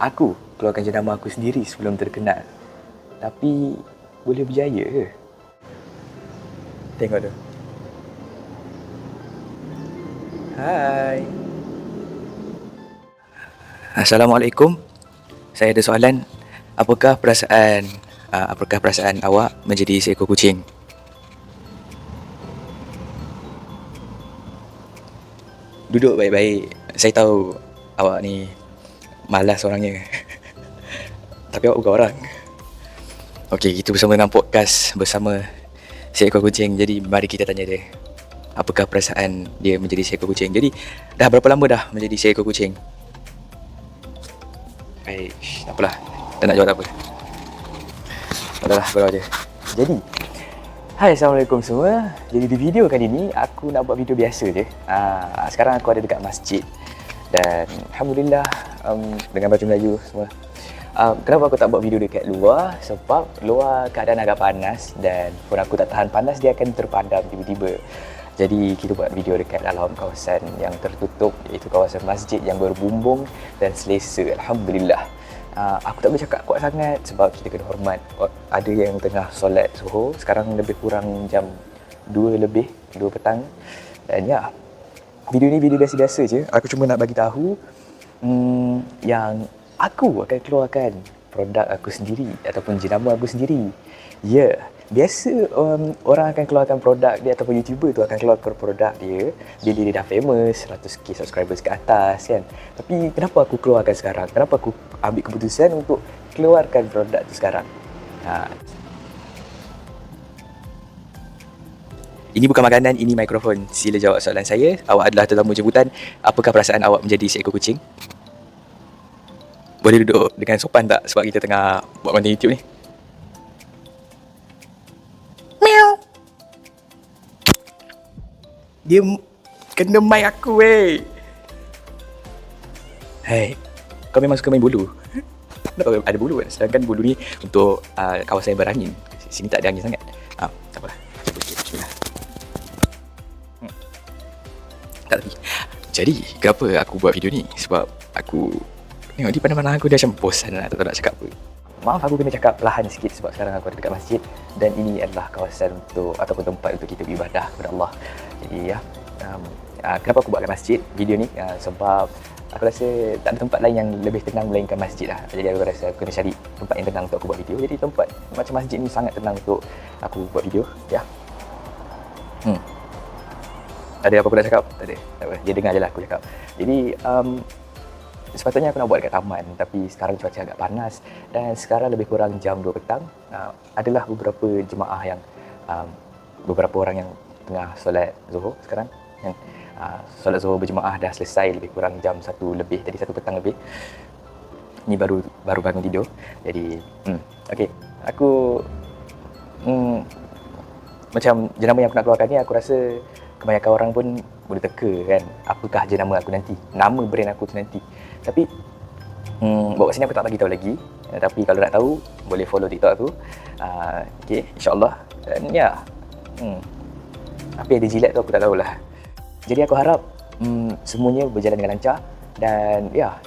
Aku keluarkan jenama aku sendiri sebelum terkenal. Tapi boleh berjaya ke? Tengok tu. Hai. Assalamualaikum. Saya ada soalan. Apakah perasaan awak menjadi seekor kucing? Duduk baik-baik. Saya tahu awak ni malas orangnya. Tapi awak bukan orang. Okey, kita bersama dengan podcast bersama seekor kucing. Jadi mari kita tanya dia. Apakah perasaan dia menjadi seekor kucing? Jadi dah berapa lama dah menjadi seekor kucing? Tak apalah. Tak nak jawab tak apa. Udahlah, berapa je. Jadi, hai, Assalamualaikum semua. Jadi di video kali ni aku nak buat video biasa je. Sekarang aku ada dekat masjid. Dan Alhamdulillah dengan baju Melayu semua. Kenapa aku tak buat video dekat luar? Sebab luar keadaan agak panas dan pun aku tak tahan panas, dia akan terpadam tiba-tiba. Jadi kita buat video dekat dalam kawasan yang tertutup, iaitu kawasan masjid yang berbumbung dan selesa. Alhamdulillah. Aku tak boleh cakap kuat sangat sebab kita kena hormat. Ada yang tengah solat Zuhur, sekarang lebih kurang jam 2 petang. Dan ya, video ni video biasa-biasa je. Aku cuma nak bagi tahu yang aku akan keluarkan produk aku sendiri ataupun jenama aku sendiri. Ya, biasa orang akan keluarkan produk dia ataupun YouTuber tu akan keluarkan produk dia bila dia dah famous, 100k subscribers ke atas kan. Tapi kenapa aku keluarkan sekarang? Kenapa aku ambil keputusan untuk keluarkan produk tu sekarang? Ini bukan makanan, ini mikrofon. Sila jawab soalan saya. Awak adalah tetamu jemputan. Apakah perasaan awak menjadi seekor kucing? Boleh duduk dengan sopan tak? Sebab kita tengah buat konten YouTube ni. Meow. Dia kena mic aku weh. Hai, kau memang suka main bulu? Kenapa ada bulu kan? Sedangkan bulu ni untuk kawasan yang berangin. Sini tak ada angin sangat. Tak apalah. Cuba sikit. Bismillah. Tak tapi. Jadi, kenapa aku buat video ni? Sebab aku tengok di pandang-pandang aku dah macam bosan lah, tak tahu nak cakap apa. Maaf aku kena cakap perlahan sikit sebab sekarang aku ada dekat masjid dan ini adalah kawasan untuk ataupun tempat untuk kita beribadah kepada Allah. Jadi ya, kenapa aku buatkan masjid video ni? Sebab aku rasa tak ada tempat lain yang lebih tenang melainkan masjid lah. Jadi aku rasa aku kena cari tempat yang tenang untuk aku buat video. Jadi tempat macam masjid ni sangat tenang untuk aku buat video ya. Ada apa aku nak cakap? Tak ada. Tak apa. Dia dengar je lah aku cakap. Jadi sepatutnya aku nak buat dekat taman, tapi sekarang cuaca agak panas dan sekarang lebih kurang jam 2 petang. Adalah beberapa jemaah yang beberapa orang yang tengah solat Zuhur sekarang yang solat Zuhur berjemaah dah selesai lebih kurang jam 1 lebih, tadi 1 petang lebih. Ni baru bangun tidur. Jadi okey, aku macam jenama yang aku nak keluarkan ni, aku rasa kebanyakan orang pun boleh teka kan, apakah jenama aku nanti, nama brand aku tu nanti. Tapi buat kat sini aku tak bagi tahu lagi. Tapi kalau nak tahu boleh follow TikTok aku. Okey, insya-Allah. Dan ya, apa yang dia jilat tu aku tak tahulah. Jadi aku harap semuanya berjalan dengan lancar. Dan ya,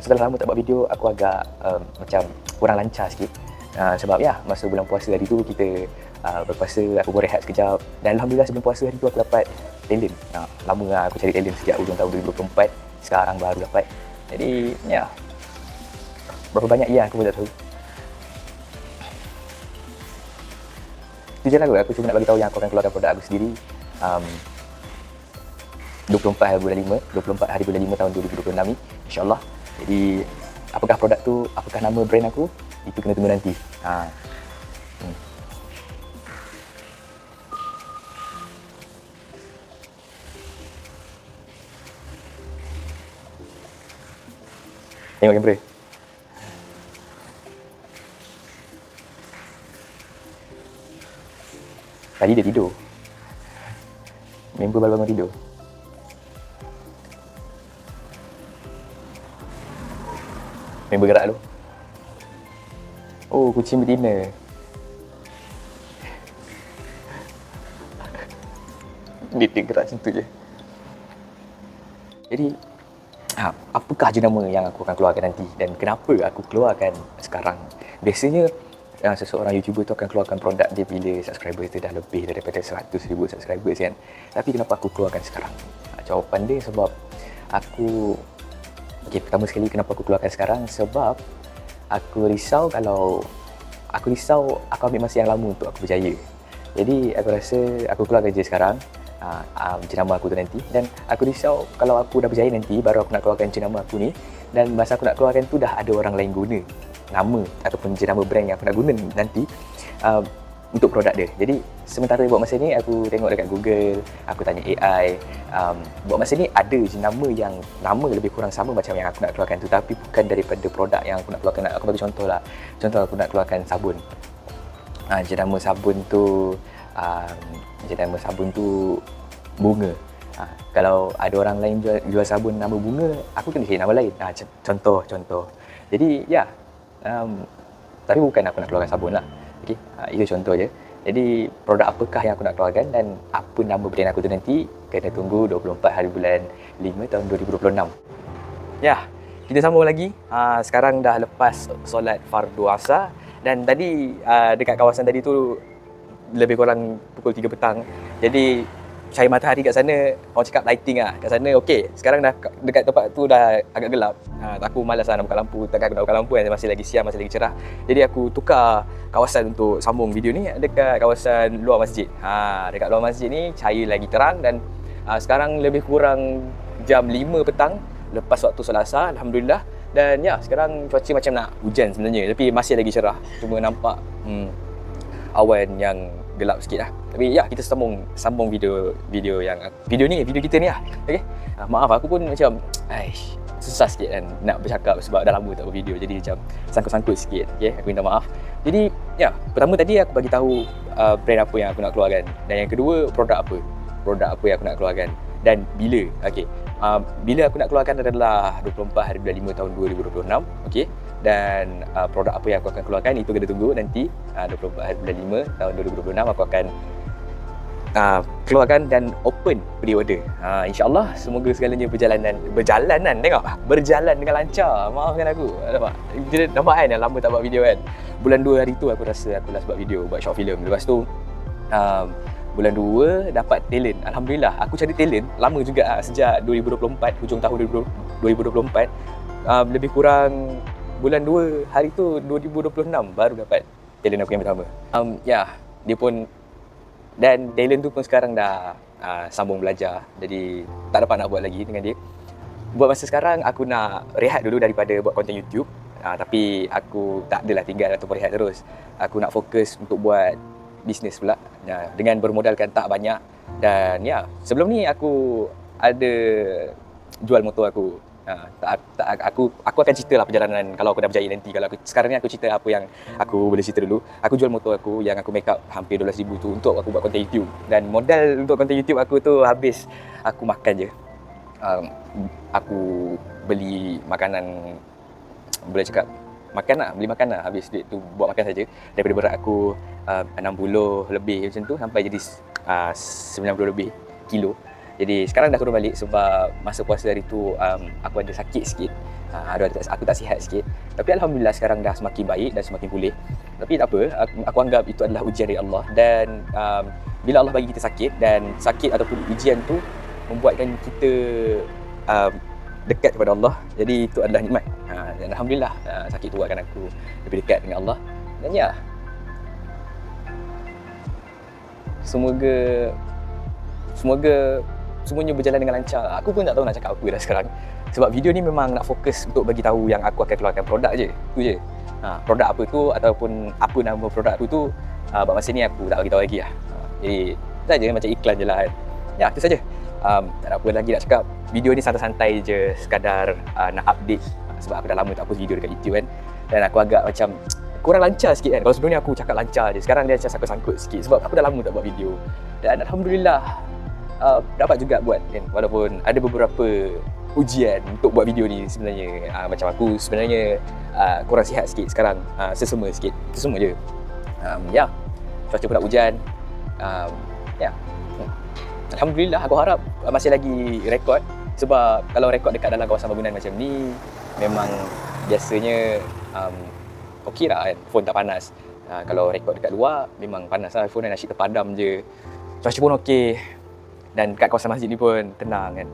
setelah lama tak buat video, aku agak macam kurang lancar sikit. Sebab ya, masa bulan puasa hari tu kita berpuasa, aku berehat sekejap. Dan Alhamdulillah sebelum puasa hari tu aku dapat talent. Lama lah aku cari talent sejak hujung tahun 2024. Sekarang baru dapat. Jadi ya, berapa banyak ya aku pun tak tahu. Itu je lah aku cuma nak bagi tahu yang aku akan keluarkan produk aku sendiri 24 hari bulan 5 tahun 2026 ni, insya-Allah. Jadi apakah produk tu, apakah nama brand aku, itu kena tunggu nanti. Tengok kamera. Tadi dia tidur. Member baru bangun tidur. Member gerak tu. Oh, kucing betina. Dia gerak macam tu je. Jadi apakah jenama yang aku akan keluarkan nanti dan kenapa aku keluarkan sekarang. Biasanya seseorang YouTuber tu akan keluarkan produk dia bila subscriber tu dah lebih daripada 100,000 subscribers kan. Tapi kenapa aku keluarkan sekarang? Jawapan dia sebab aku pertama sekali kenapa aku keluarkan sekarang sebab aku risau aku ambil masa yang lama untuk aku berjaya. Jadi aku rasa aku keluarkan je sekarang jenama aku tu nanti, dan aku risau kalau aku dah berjaya nanti baru aku nak keluarkan jenama aku ni, dan masa aku nak keluarkan tu dah ada orang lain guna nama ataupun jenama brand yang aku nak guna nanti untuk produk dia. Jadi sementara buat masa ni aku tengok dekat Google, aku tanya AI, buat masa ni ada jenama yang nama lebih kurang sama macam yang aku nak keluarkan tu, tapi bukan daripada produk yang aku nak keluarkan. Aku bagi contoh lah, contoh aku nak keluarkan sabun, jenama sabun tu bunga. Kalau ada orang lain jual sabun nama bunga, aku kena cari nama lain. Contoh. Jadi tapi bukan aku nak keluarkan sabun lah. Okay? Itu contoh je. Jadi produk apakah yang aku nak keluarkan dan apa nama brand aku tu nanti kena tunggu 24 hari bulan 5 tahun 2026. Ya, kita sambung lagi. Sekarang dah lepas solat fardu asar, dan tadi dekat kawasan tadi tu lebih kurang pukul 3 petang. Jadi cahaya matahari kat sana, orang cakap lighting kat sana okey. Sekarang dah dekat tempat tu dah agak gelap. Aku malas nak buka lampu, takkan aku nak buka lampu kan, masih lagi siang, masih lagi cerah. Jadi aku tukar kawasan untuk sambung video ni dekat kawasan luar masjid. Dekat luar masjid ni cahaya lagi terang, dan sekarang lebih kurang jam 5 petang lepas waktu solat asar, alhamdulillah. Dan ya, sekarang cuaca macam nak hujan sebenarnya, tapi masih lagi cerah. Cuma nampak awan yang gelap sikit lah. Tapi ya, kita sambung video kita ni lah. Okay? Maaf, aku pun macam susah sikit kan nak bercakap sebab dah lama tak buat video, jadi macam sangkut-sangkut sikit. Okay? Aku minta maaf. Jadi ya, pertama tadi aku bagi tahu brand apa yang aku nak keluarkan, dan yang kedua produk apa yang aku nak keluarkan dan bila. Okay. Bila aku nak keluarkan adalah 24 hari bulan 5 tahun 2026. Okay? Dan produk apa yang aku akan keluarkan itu kena tunggu nanti 24 hari bulan 5 tahun 2026 aku akan keluarkan dan open pre-order. InsyaAllah semoga segalanya berjalan dengan lancar. Maafkan aku, nampak kan dah lama tak buat video kan. Bulan 2 hari tu aku rasa aku last buat video, buat short film. Lepas tu bulan 2 dapat talent. Alhamdulillah, aku cari talent lama juga sejak 2024, hujung tahun 2024. Lebih kurang bulan 2 hari tu 2026 baru dapat talent aku yang pertama. Dia pun, dan talent tu pun sekarang dah sambung belajar, jadi tak dapat nak buat lagi dengan dia. Buat masa sekarang aku nak rehat dulu daripada buat konten YouTube. Tapi aku tak adalah tinggal ataupun rehat terus. Aku nak fokus untuk buat bisnes pula, dengan bermodalkan tak banyak. Dan ya, sebelum ni aku ada jual motor aku. Aku akan cerita lah perjalanan kalau aku dah berjaya nanti. Kalau sekarang ni aku cerita apa yang aku boleh cerita dulu. Aku jual motor aku yang aku make up hampir 12,000 tu untuk aku buat konten YouTube. Dan modal untuk konten YouTube aku tu habis aku makan je. Aku beli makanan, boleh cakap beli makan lah, habis duit tu buat makan saja. Daripada berat aku 60 lebih macam tu sampai jadi 90 lebih kilo. Jadi sekarang dah turun balik sebab masa puasa hari tu aku ada sakit sikit. Aku tak sihat sikit. Tapi alhamdulillah sekarang dah semakin baik dan semakin pulih. Tapi tak apa, aku anggap itu adalah ujian dari Allah. Dan bila Allah bagi kita sakit, dan sakit ataupun ujian tu membuatkan kita dekat kepada Allah, jadi itu adalah nikmat. Dan alhamdulillah sakit tu buatkan aku lebih dekat dengan Allah. Dan ya, semoga semuanya berjalan dengan lancar. Aku pun tak tahu nak cakap apa dah sekarang. Sebab video ni memang nak fokus untuk bagi tahu yang aku akan keluarkan produk je. Itu je. Produk apa tu ataupun apa nama produk aku tu, masa ni aku tak bagi tahu lagi lah. Jadi saja macam iklan je lah kan. Ya, itu saja. Tak ada apa lagi nak cakap. Video ni santai-santai je, sekadar nak update. Sebab aku dah lama tak post video dekat YouTube kan. Dan aku agak macam kurang lancar sikit kan. Kalau sebelum ni aku cakap lancar je, sekarang dia macam sangkut-sangkut sikit sebab aku dah lama tak buat video. Dan alhamdulillah dapat juga buat kan, walaupun ada beberapa ujian untuk buat video ni sebenarnya. Macam aku sebenarnya kurang sihat sikit sekarang, sesama sikit, itu semua je. Ya, cuaca pula hujan. Ya, alhamdulillah, aku harap masih lagi rekod Sebab kalau rekod dekat dalam kawasan bangunan macam ni, memang biasanya okey lah kan, phone tak panas. Kalau rekod dekat luar, memang panas lah, phone asyik terpadam je. Cuaca pun okey, dan kat kawasan masjid ni pun tenang kan.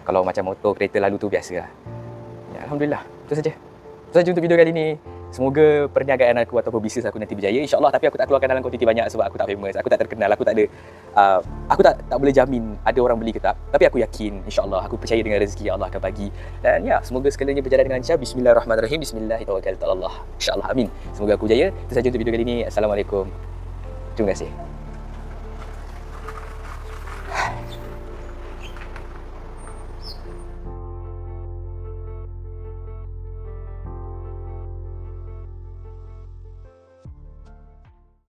Kalau macam motor, kereta lalu tu biasa lah. Ya, Alhamdulillah, itu saja. Itu saja untuk video kali ni. Semoga perniagaan aku ataupun bisnes aku nanti berjaya, InsyaAllah. Tapi aku tak keluarkan dalam kuantiti banyak sebab aku tak famous, aku tak terkenal, aku tak ada aku tak boleh jamin ada orang beli ke tak. Tapi aku yakin, InsyaAllah, aku percaya dengan rezeki yang Allah akan bagi. Dan ya, semoga segalanya berjalan dengan lancar. Bismillahirrahmanirrahim. Bismillahirrahmanirrahim. Allah. InsyaAllah, amin. Semoga aku berjaya. Itu saja untuk video kali ni. Assalamualaikum. Terima kasih.